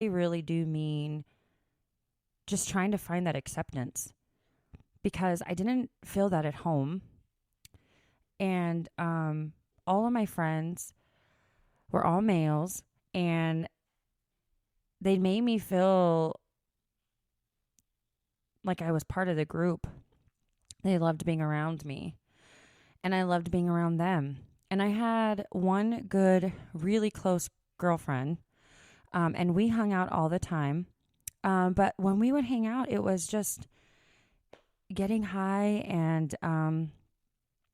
they really do mean just trying to find that acceptance because I didn't feel that at home. And all of my friends were all males, and they made me feel like I was part of the group. They loved being around me, and I loved being around them. And I had one good, really close girlfriend, and we hung out all the time. But when we would hang out, it was just getting high and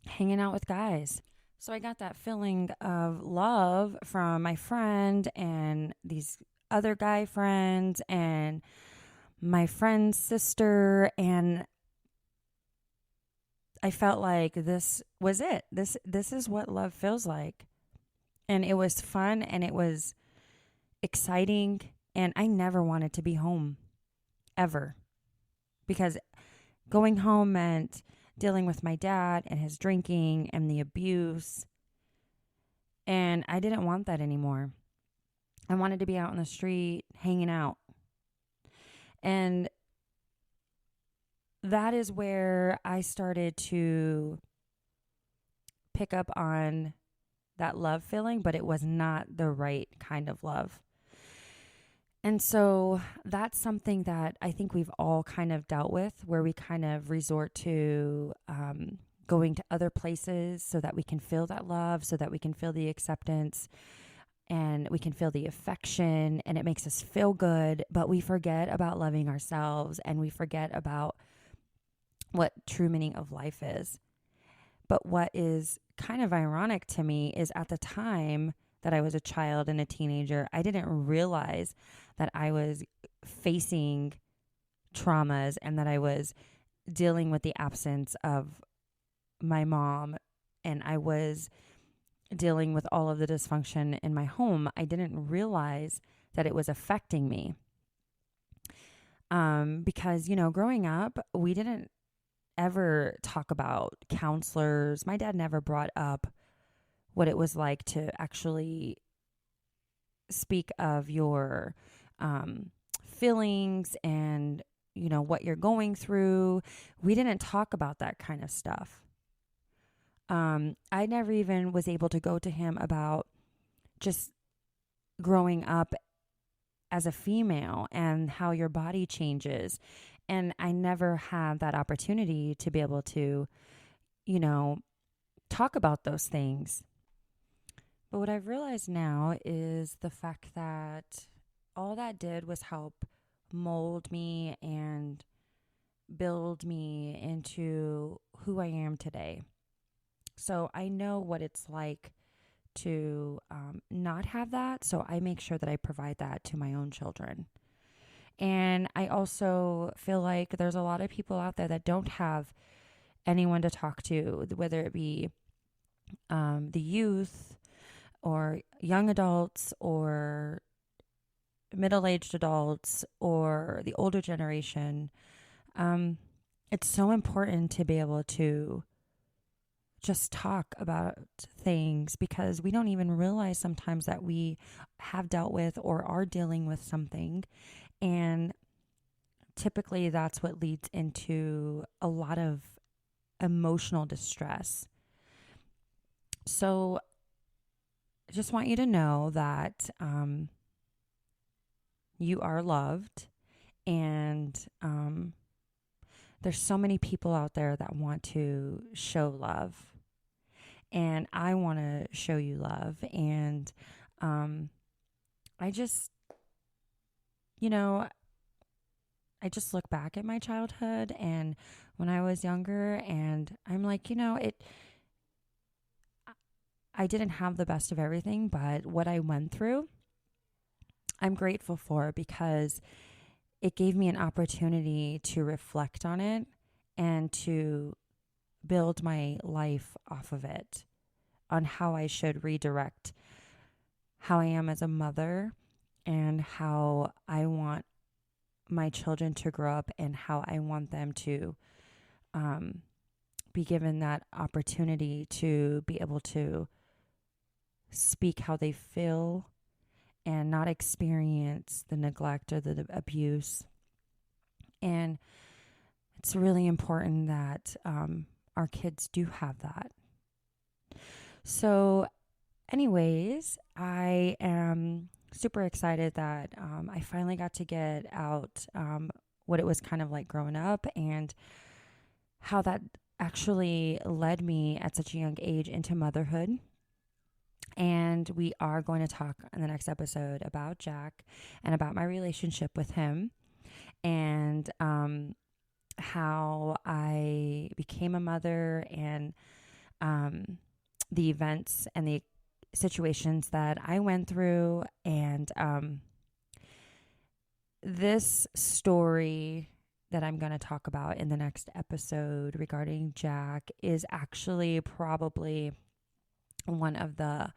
hanging out with guys. So I got that feeling of love from my friend and these other guy friends and my friend's sister, and I felt like this was it. This is what love feels like. And it was fun and it was exciting, and I never wanted to be home ever because going home meant dealing with my dad and his drinking and the abuse, and I didn't want that anymore. I wanted to be out on the street hanging out. And that is where I started to pick up on that love feeling, but it was not the right kind of love. And so that's something that I think we've all kind of dealt with, where we kind of resort to going to other places so that we can feel that love, so that we can feel the acceptance and we can feel the affection, and it makes us feel good. But we forget about loving ourselves, and we forget about what true meaning of life is. But what is kind of ironic to me is at the time that I was a child and a teenager, I didn't realize that I was facing traumas and that I was dealing with the absence of my mom, and I was dealing with all of the dysfunction in my home. I didn't realize that it was affecting me. Because, growing up, we didn't ever talk about counselors. My dad never brought up what it was like to actually speak of your feelings and, what you're going through. We didn't talk about that kind of stuff. I never even was able to go to him about just growing up as a female and how your body changes. And I never had that opportunity to be able to, you know, talk about those things. But what I've realized now is the fact that all that did was help mold me and build me into who I am today. So I know what it's like to not have that. So I make sure that I provide that to my own children. And I also feel like there's a lot of people out there that don't have anyone to talk to, whether it be the youth or young adults or middle aged adults or the older generation. It's so important to be able to just talk about things because we don't even realize sometimes that we have dealt with or are dealing with something. And typically that's what leads into a lot of emotional distress. So I just want you to know that you are loved, and there's so many people out there that want to show love. And I want to show you love. And I just, you know, I just look back at my childhood and when I was younger, and I'm like, I didn't have the best of everything, but what I went through, I'm grateful for because it gave me an opportunity to reflect on it and to build my life off of it, on how I should redirect how I am as a mother and how I want my children to grow up and how I want them to be given that opportunity to be able to speak how they feel and not experience the neglect or the abuse. And it's really important that our kids do have that. So anyways, I am super excited that I finally got to get out what it was kind of like growing up and how that actually led me at such a young age into motherhood. And we are going to talk in the next episode about Jack and about my relationship with him and how I became a mother and the events and the situations that I went through. And this story that I'm going to talk about in the next episode regarding Jack is actually probably one of the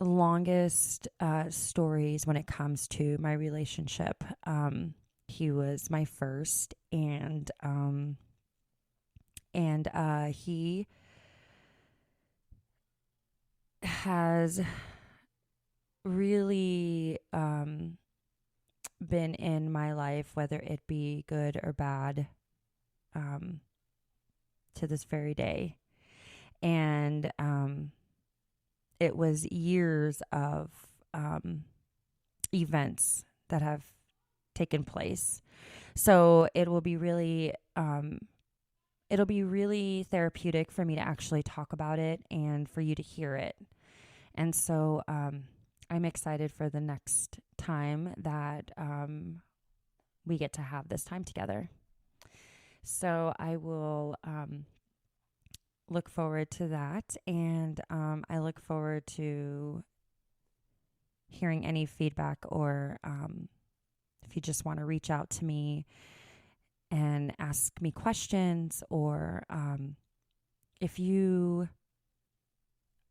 longest stories when it comes to my relationship. He was my first, and he has really been in my life, whether it be good or bad, to this very day. And it was years of events that have taken place. So it will be really it'll be really therapeutic for me to actually talk about it and for you to hear it. And so I'm excited for the next time that we get to have this time together. So I will look forward to that. And I look forward to hearing any feedback, or if you just want to reach out to me and ask me questions, or if you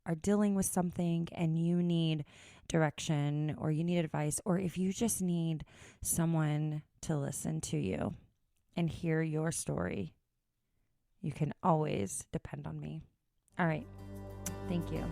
are dealing with something and you need direction or you need advice, or if you just need someone to listen to you and hear your story, you can always depend on me. All right. Thank you.